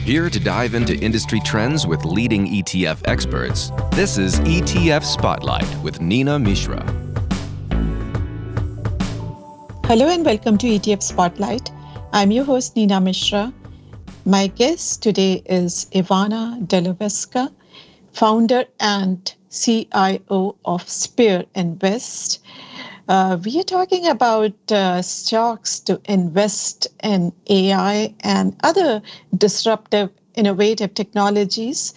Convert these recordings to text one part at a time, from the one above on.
Here to dive into industry trends with leading ETF experts, this is ETF Spotlight with Neena Mishra. Hello and welcome to ETF Spotlight. I'm your host, Neena Mishra. My guest today is Ivana Delovesca, founder and CIO of SPRX. We are talking about stocks to invest in AI and other disruptive, innovative technologies.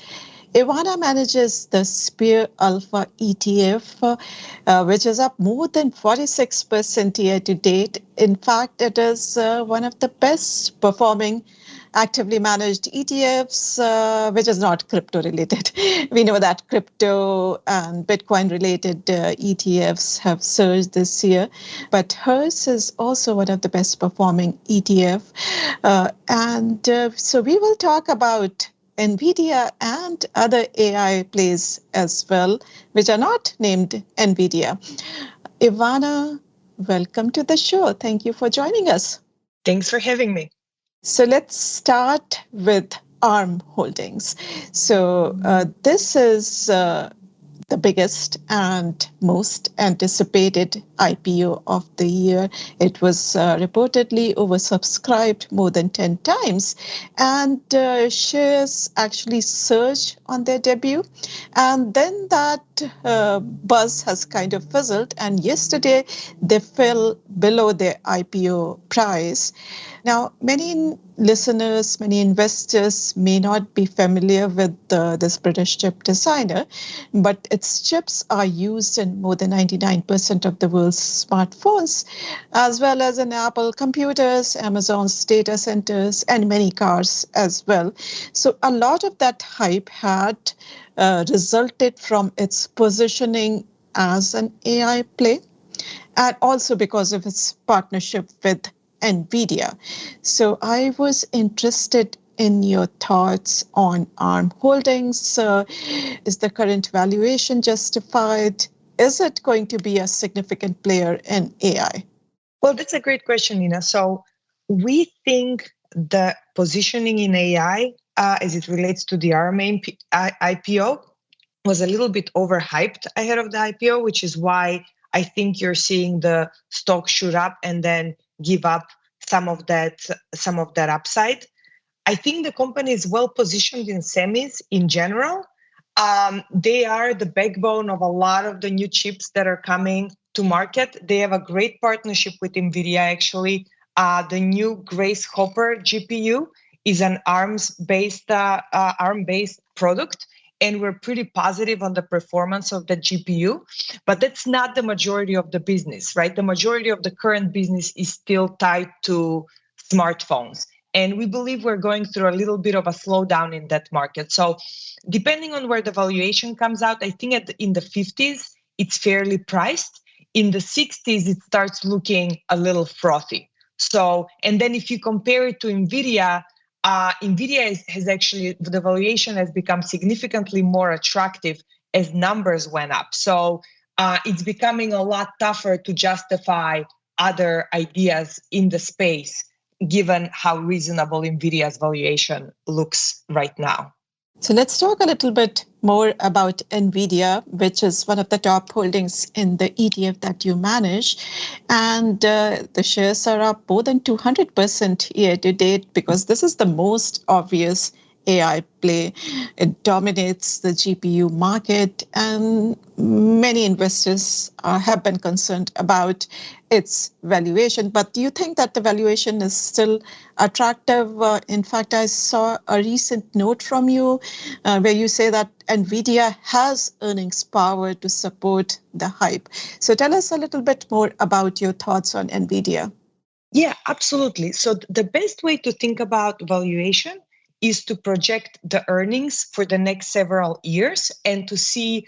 Ivana manages the SPIR Alpha ETF, which is up more than 46% year to date. In fact, it is one of the best performing actively managed ETFs, which is not crypto related. We know that crypto and Bitcoin related ETFs have surged this year, but hers is also one of the best performing ETF. So we will talk about Nvidia and other AI plays as well, which are not named Nvidia. Ivana, welcome to the show. Thank you for joining us. Thanks for having me. So let's start with ARM Holdings. So this is the biggest and most anticipated IPO of the year. It was reportedly oversubscribed more than 10 times, and shares actually surged on their debut. And then that buzz has kind of fizzled, and yesterday they fell below their IPO price. Now, many listeners, many investors may not be familiar with this British chip designer, but its chips are used in more than 99% of the world's smartphones, as well as in Apple computers, Amazon's data centers, and many cars as well. So a lot of that hype had resulted from its positioning as an AI play, and also because of its partnership with Nvidia. So I was interested in your thoughts on ARM Holdings. Is the current valuation justified? Is it going to be a significant player in AI? Well, that's a great question, Nina. So we think the positioning in AI, as it relates to the ARM IPO, was a little bit overhyped ahead of the IPO, which is why I think you're seeing the stock shoot up and then give up some of that upside. I think the company is well positioned in semis in general. They are the backbone of a lot of the new chips that are coming to market. They have a great partnership with Nvidia, actually. The new Grace Hopper GPU is an ARM-based product, and we're pretty positive on the performance of the GPU, but that's not the majority of the business, right? The majority of the current business is still tied to smartphones. And we believe we're going through a little bit of a slowdown in that market. So depending on where the valuation comes out, I think in the 50s, it's fairly priced. In the 60s, it starts looking a little frothy. So, and then if you compare it to Nvidia, Nvidia has actually, the valuation has become significantly more attractive as numbers went up. So it's becoming a lot tougher to justify other ideas in the space, given how reasonable Nvidia's valuation looks right now. So let's talk a little bit more about Nvidia, which is one of the top holdings in the ETF that you manage. And the shares are up more than 200% year to date, because this is the most obvious AI play. It dominates the GPU market, and many investors have been concerned about its valuation. But do you think that the valuation is still attractive? In fact, I saw a recent note from you where you say that Nvidia has earnings power to support the hype. So tell us a little bit more about your thoughts on Nvidia. Yeah, absolutely. So the best way to think about valuation is to project the earnings for the next several years and to see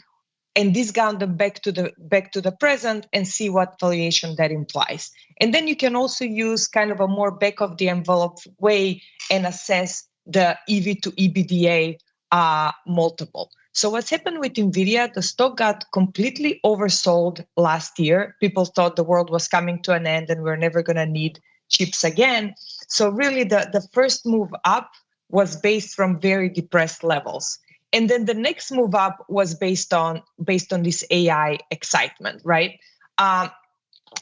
and discount them back to the present and see what valuation that implies. And then you can also use kind of a more back of the envelope way and assess the EV to EBITDA multiple. So what's happened with Nvidia, the stock got completely oversold last year. People thought the world was coming to an end and we're never going to need chips again. So really the first move up was based from very depressed levels. And then the next move up was based on this AI excitement, right?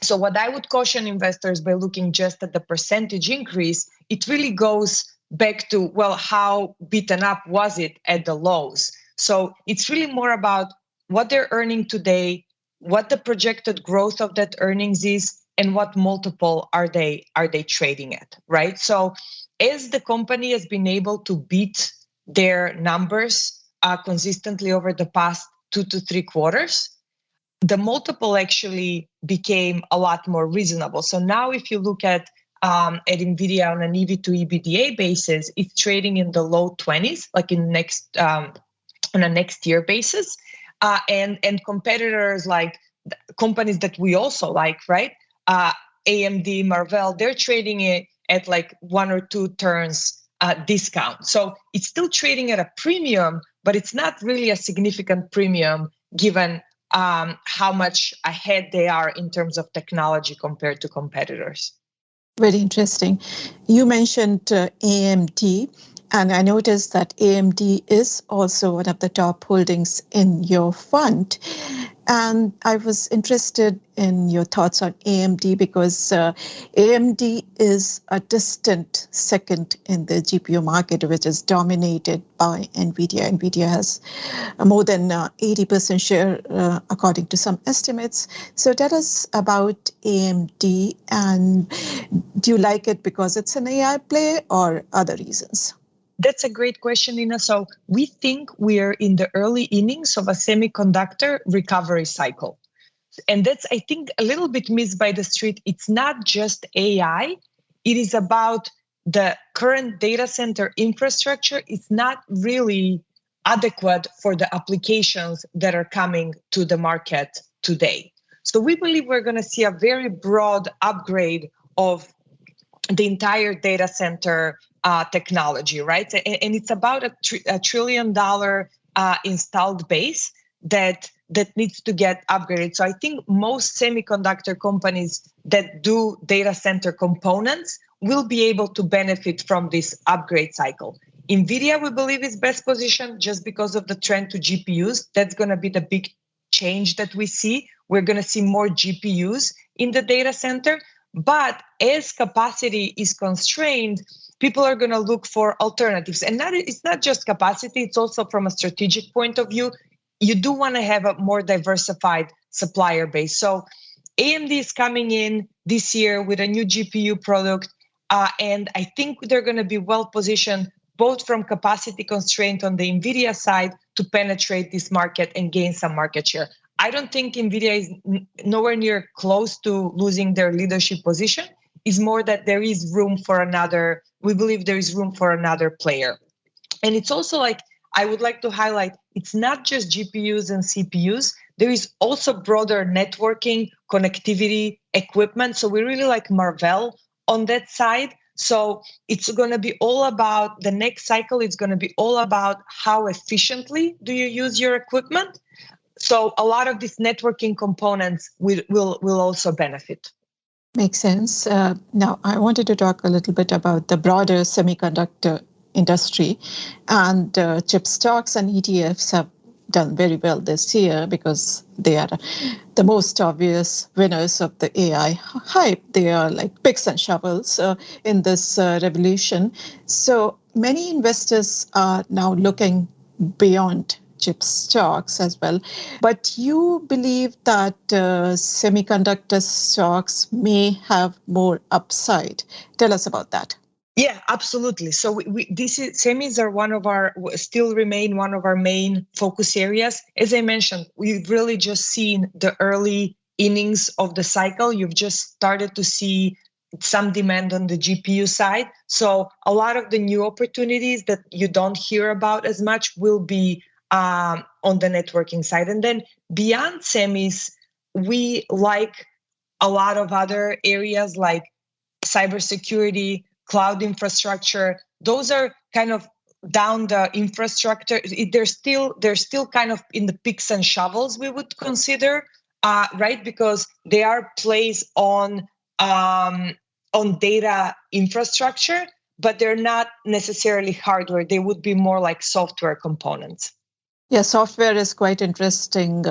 So what I would caution investors by looking just at the percentage increase, it really goes back to, well, how beaten up was it at the lows? So it's really more about what they're earning today, what the projected growth of that earnings is, and what multiple are they trading at, right? So as the company has been able to beat their numbers consistently over the past 2 to 3 quarters, the multiple actually became a lot more reasonable. So now if you look at Nvidia on an EV to EBITDA basis, it's trading in the low 20s, like in next on a next year basis. And competitors like companies that we also like, right? AMD, Marvell, they're trading it at like 1 or 2 turns discount. So it's still trading at a premium, but it's not really a significant premium given how much ahead they are in terms of technology compared to competitors. Very interesting. You mentioned AMD, and I noticed that AMD is also one of the top holdings in your fund. And I was interested in your thoughts on AMD because AMD is a distant second in the GPU market, which is dominated by Nvidia. Nvidia has more than 80% share, according to some estimates. So tell us about AMD, and do you like it because it's an AI play or other reasons? That's a great question, Nina. So we think we're in the early innings of a semiconductor recovery cycle. And that's, I think, a little bit missed by the street. It's not just AI. It is about the current data center infrastructure. It's not really adequate for the applications that are coming to the market today. So we believe we're going to see a very broad upgrade of the entire data center technology, right? And it's about a $1 trillion installed base that needs to get upgraded. So I think most semiconductor companies that do data center components will be able to benefit from this upgrade cycle. Nvidia, we believe, is best positioned just because of the trend to GPUs. That's going to be the big change that we see. We're going to see more GPUs in the data center. But as capacity is constrained, people are going to look for alternatives. And it's not just capacity, it's also from a strategic point of view. You do want to have a more diversified supplier base. So AMD is coming in this year with a new GPU product. And I think they're going to be well positioned both from capacity constraint on the Nvidia side to penetrate this market and gain some market share. I don't think Nvidia is nowhere near close to losing their leadership position. It's more that there is room for another, we believe there is room for another player. And it's also like, I would like to highlight, it's not just GPUs and CPUs. There is also broader networking, connectivity, equipment. So we really like Marvell on that side. So it's going to be all about the next cycle. It's going to be all about how efficiently do you use your equipment. So a lot of these networking components will also benefit. Makes sense. Now, I wanted to talk a little bit about the broader semiconductor industry, and chip stocks and ETFs have done very well this year because they are the most obvious winners of the AI hype. They are like picks and shovels in this revolution. So many investors are now looking beyond chip stocks as well. But you believe that semiconductor stocks may have more upside. Tell us about that. Yeah, absolutely. So semis are still remain one of our main focus areas. As I mentioned, we've really just seen the early innings of the cycle. You've just started to see some demand on the GPU side. So a lot of the new opportunities that you don't hear about as much will be on the networking side. And then beyond semis, we like a lot of other areas like cybersecurity, cloud infrastructure. Those are kind of down the infrastructure. They're still kind of in the picks and shovels we would consider, right? Because they are plays on data infrastructure, but they're not necessarily hardware. They would be more like software components. Yeah, software is quite interesting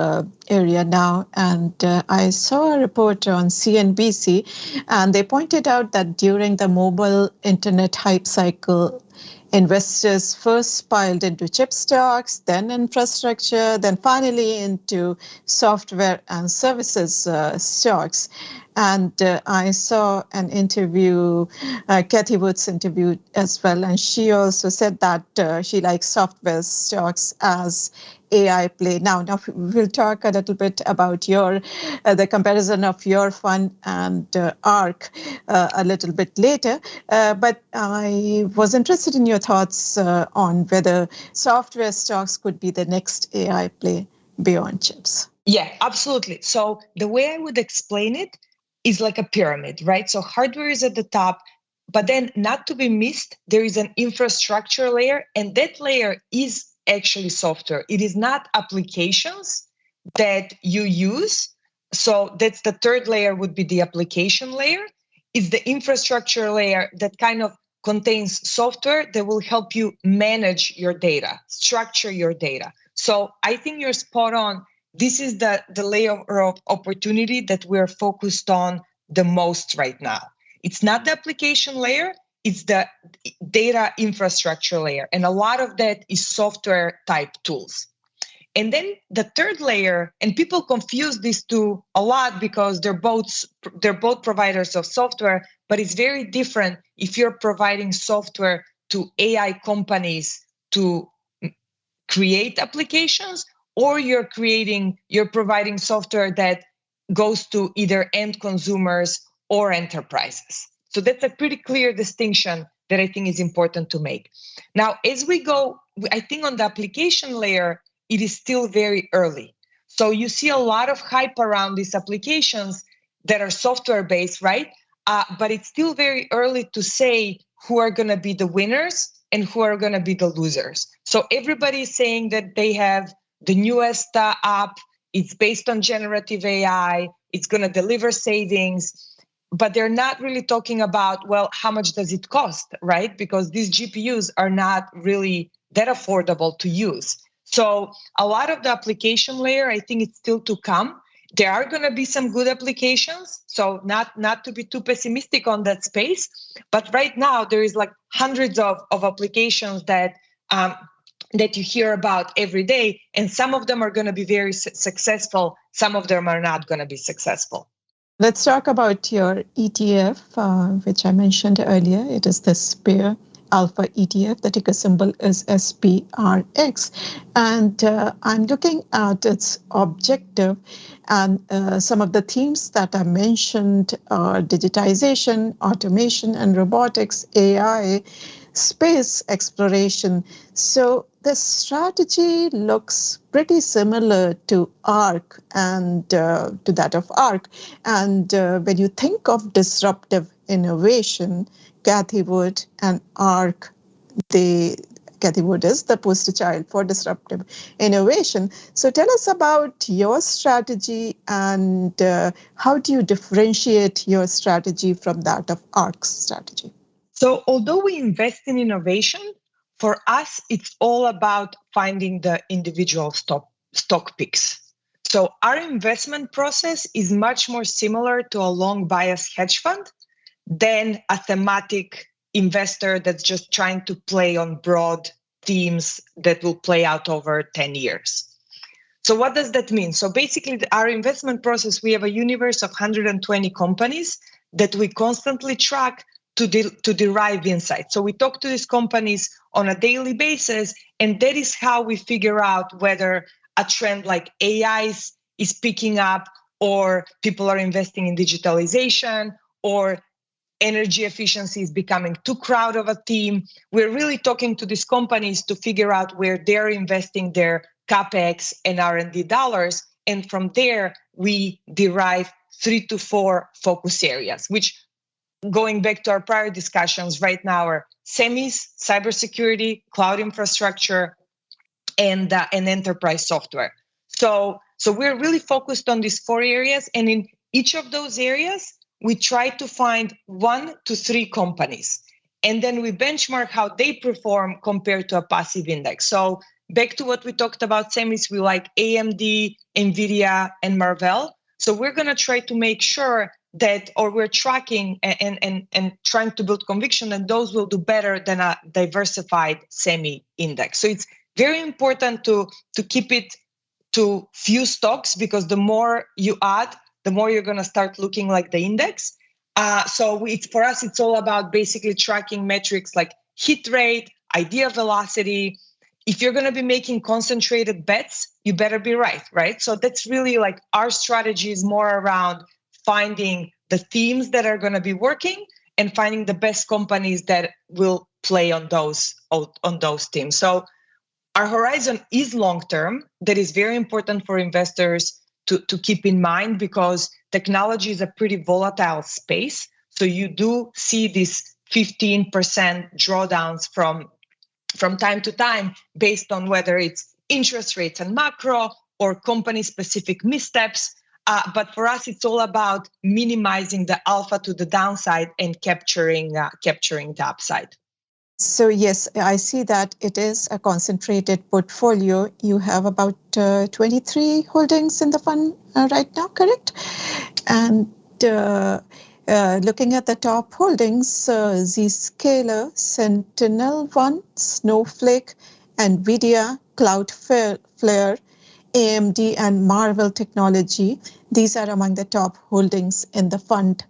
area now. And I saw a report on CNBC, and they pointed out that during the mobile internet hype cycle, investors first piled into chip stocks, then infrastructure, then finally into software and services stocks. And I saw an interview, Kathy Wood's interview as well, and she also said that she likes software stocks as AI play. Now we'll talk a little bit about your the comparison of your fund and ARC a little bit later. But I was interested in your thoughts on whether software stocks could be the next AI play beyond chips. Yeah, absolutely. So the way I would explain it is like a pyramid, right? So hardware is at the top, but then not to be missed, there is an infrastructure layer, and that layer is actually software. It is not applications that you use. So that's the third layer, would be the application layer. It's the infrastructure layer that kind of contains software that will help you manage your data, structure your data. So I think you're spot on. This is the layer of opportunity that we're focused on the most right now. It's not the application layer, it's the data infrastructure layer. And a lot of that is software type tools. And then the third layer, and people confuse these two a lot because they're both providers of software, but it's very different if you're providing software to AI companies to create applications, or you're providing software that goes to either end consumers or enterprises. So that's a pretty clear distinction that I think is important to make. Now, as we go, I think on the application layer, it is still very early. So you see a lot of hype around these applications that are software-based, right? But it's still very early to say who are going to be the winners and who are going to be the losers. So everybody is saying that they have the newest app, it's based on generative AI, it's going to deliver savings, but they're not really talking about, well, how much does it cost, right? Because these GPUs are not really that affordable to use. So a lot of the application layer, I think it's still to come. There are going to be some good applications, so not to be too pessimistic on that space. But right now, there is like hundreds of applications that you hear about every day, and some of them are going to be very successful. Some of them are not going to be successful. Let's talk about your ETF, which I mentioned earlier. It is the SPRX Alpha ETF. The ticker symbol is SPRX. And I'm looking at its objective, and some of the themes that are mentioned are digitization, automation and robotics, AI, space exploration. So the strategy looks pretty similar to ARC and to that of ARC. And when you think of disruptive innovation, Kathy Wood and ARC, Kathy Wood is the poster child for disruptive innovation. So tell us about your strategy and how do you differentiate your strategy from that of ARC's strategy? So although we invest in innovation, for us, it's all about finding the individual stock picks. So our investment process is much more similar to a long bias hedge fund than a thematic investor that's just trying to play on broad themes that will play out over 10 years. So what does that mean? So basically, our investment process, we have a universe of 120 companies that we constantly track to derive insights. So we talk to these companies on a daily basis, and that is how we figure out whether a trend like AI is picking up, or people are investing in digitalization, or energy efficiency is becoming too crowded of a theme. We're really talking to these companies to figure out where they're investing their CapEx and R&D dollars. And from there, we derive 3 to 4 focus areas, which, going back to our prior discussions, right now are semis, cybersecurity, cloud infrastructure, and enterprise software. So we're really focused on these 4 areas. And in each of those areas, we try to find 1 to 3 companies. and then we benchmark how they perform compared to a passive index. So back to what we talked about semis, we like AMD, Nvidia, and Marvell. So we're going to try to make sure that, or we're tracking and trying to build conviction that those will do better than a diversified semi index. So it's very important to keep it to few stocks, because the more you add, the more you're going to start looking like the index. So for us, it's all about basically tracking metrics like hit rate, idea velocity. If you're going to be making concentrated bets, you better be right? So that's really like our strategy is more around finding the themes that are going to be working and finding the best companies that will play on those themes. So our horizon is long-term. That is very important for investors to keep in mind, because technology is a pretty volatile space. So you do see these 15% drawdowns from time to time based on whether it's interest rates and macro or company-specific missteps. But for us, it's all about minimizing the alpha to the downside and capturing the upside. So yes, I see that it is a concentrated portfolio. You have about 23 holdings in the fund right now, correct? And looking at the top holdings, Zscaler, Sentinel-1, Snowflake, Nvidia, Cloudflare, AMD, and Marvell Technology. These are among the top holdings in the fund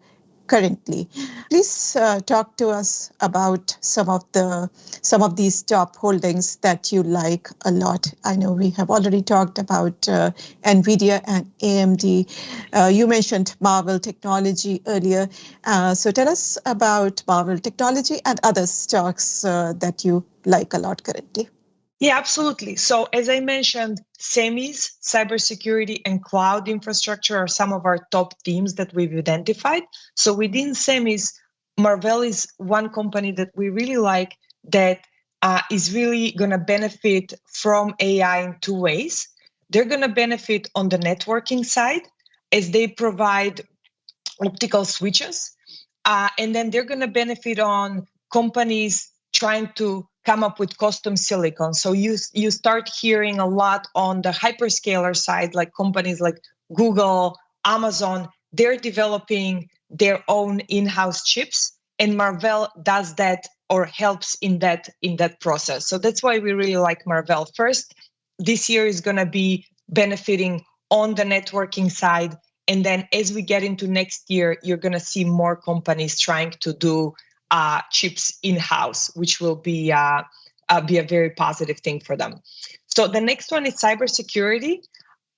currently. Please talk to us about some of these top holdings that you like a lot. I know we have already talked about Nvidia and AMD. You mentioned Marvell Technology earlier. So tell us about Marvell Technology and other stocks that you like a lot currently. Yeah, absolutely. So as I mentioned, semis, cybersecurity, and cloud infrastructure are some of our top themes that we've identified. So within semis, Marvell is one company that we really like that is really going to benefit from AI in two ways. They're going to benefit on the networking side as they provide optical switches. And then they're going to benefit on companies trying to come up with custom silicon. So you start hearing a lot on the hyperscaler side, like companies like Google, Amazon, they're developing their own in-house chips, and Marvell does that or helps in that process. So that's why we really like Marvell. First, this year is going to be benefiting on the networking side. And then as we get into next year, you're going to see more companies trying to do chips in-house, which will be a very positive thing for them. So the next one is cybersecurity.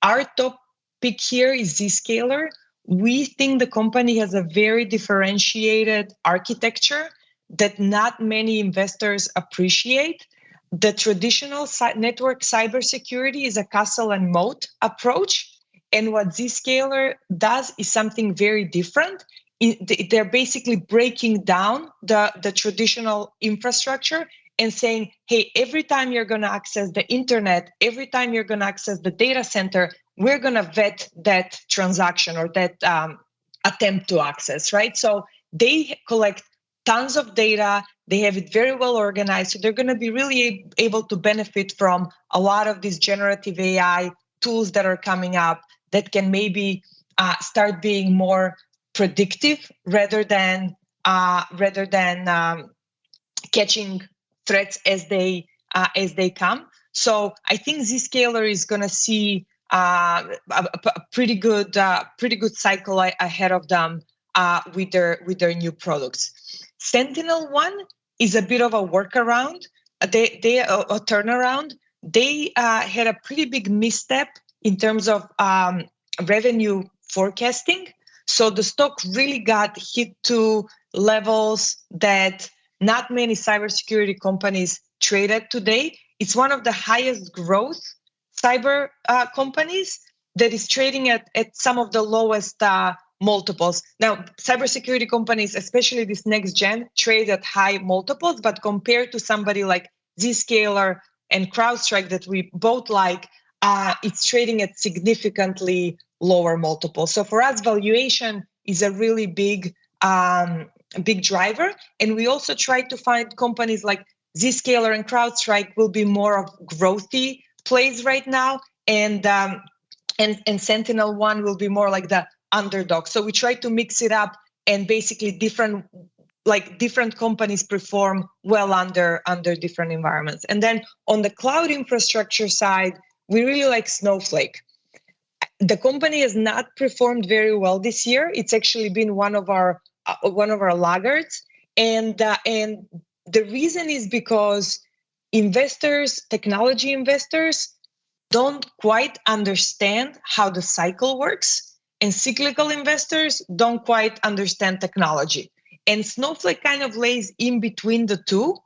Our top pick here is Zscaler. We think the company has a very differentiated architecture that not many investors appreciate. The traditional network cybersecurity is a castle and moat approach. And what Zscaler does is something very different. They're basically breaking down the traditional infrastructure and saying, hey, every time you're going to access the internet, every time you're going to access the data center, we're going to vet that transaction or that attempt to access, right? So they collect tons of data. They have it very well organized. So they're going to be really able to benefit from a lot of these generative AI tools that are coming up that can maybe start being more predictive rather than catching threats as they come. So I think Zscaler is going to see a pretty good cycle ahead of them with their new products. Sentinel-1 is a bit of a workaround. They a turnaround. They had a pretty big misstep in terms of revenue forecasting. So the stock really got hit to levels that not many cybersecurity companies trade at today. It's one of the highest growth cyber companies that is trading at some of the lowest multiples. Now, cybersecurity companies, especially this next gen, trade at high multiples, but compared to somebody like Zscaler and CrowdStrike that we both like, it's trading at significantly lower multiples. So for us, valuation is a really big big driver. And we also try to find companies like Zscaler and CrowdStrike will be more of growthy plays right now, and Sentinel-1 will be more like the underdog. So we try to mix it up, and basically different companies perform well under different environments. And then on the cloud infrastructure side, we really like Snowflake. The company has not performed very well this year. It's actually been one of our laggards, and the reason is because technology investors don't quite understand how the cycle works, and cyclical investors don't quite understand technology. And Snowflake kind of lays in between the two,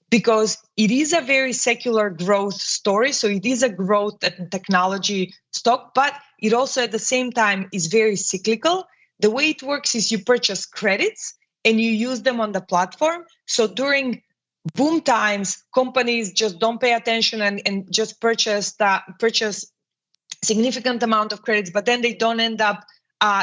because it is a very secular growth story. So it is a growth technology stock, but it also at the same time is very cyclical. The way it works is you purchase credits and you use them on the platform. So during boom times, companies just don't pay attention and just purchase significant amount of credits, but then they don't end up,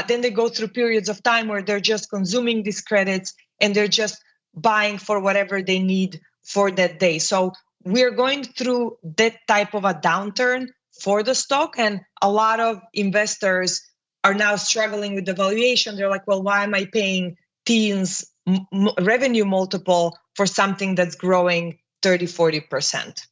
then they go through periods of time where they're just consuming these credits and they're just buying for whatever they need for that day. So we're going through that type of a downturn for the stock, and a lot of investors are now struggling with the valuation. They're like, well, why am I paying teens revenue multiple for something that's growing 30-40%?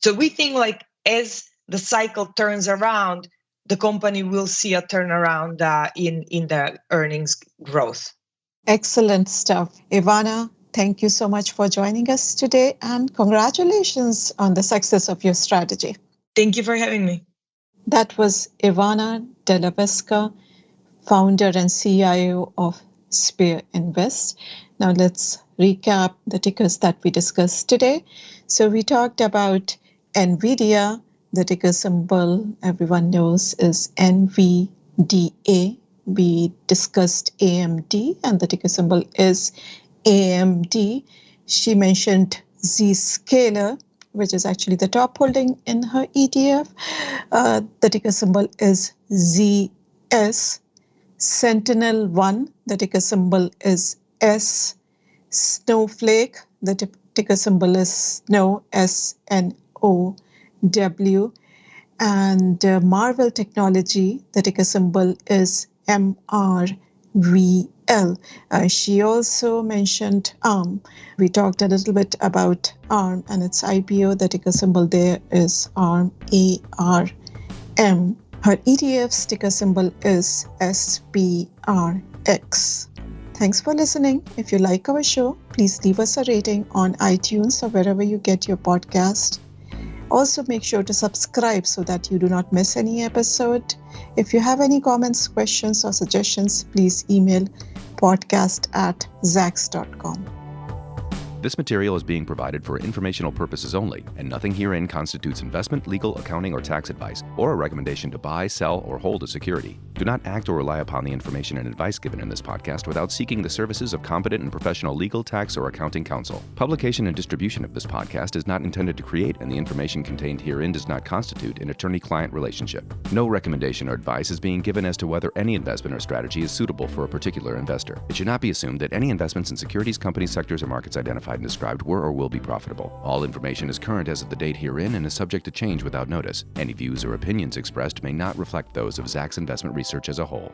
So we think like as the cycle turns around, the company will see a turnaround in the earnings growth. Excellent stuff. Ivana, thank you so much for joining us today, and congratulations on the success of your strategy. Thank you for having me. That was Ivana Delaveska, founder and CIO of SPRX. Now let's recap the tickers that we discussed today. So we talked about Nvidia. The ticker symbol everyone knows is NVDA. We discussed AMD, and the ticker symbol is AMD. She mentioned Zscaler, which is actually the top holding in her ETF. The ticker symbol is ZS. Sentinel-1, the ticker symbol is S. Snowflake, the ticker symbol is SNOW, SNOW. And Marvell Technology, the ticker symbol is MRVVL. She also mentioned ARM. We talked a little bit about ARM and its IPO. The ticker symbol there is ARM, ARM. Her ETF's ticker symbol is SPRX. Thanks for listening. If you like our show, please leave us a rating on iTunes or wherever you get your podcast. Also, make sure to subscribe so that you do not miss any episode. If you have any comments, questions, or suggestions, please email podcast@zacks.com. This material is being provided for informational purposes only, and nothing herein constitutes investment, legal, accounting, or tax advice, or a recommendation to buy, sell, or hold a security. Do not act or rely upon the information and advice given in this podcast without seeking the services of competent and professional legal, tax, or accounting counsel. Publication and distribution of this podcast is not intended to create, and the information contained herein does not constitute an attorney-client relationship. No recommendation or advice is being given as to whether any investment or strategy is suitable for a particular investor. It should not be assumed that any investments in securities, companies, sectors, or markets identified and described were or will be profitable. All information is current as of the date herein and is subject to change without notice. Any views or opinions expressed may not reflect those of Zacks Investment Research as a whole.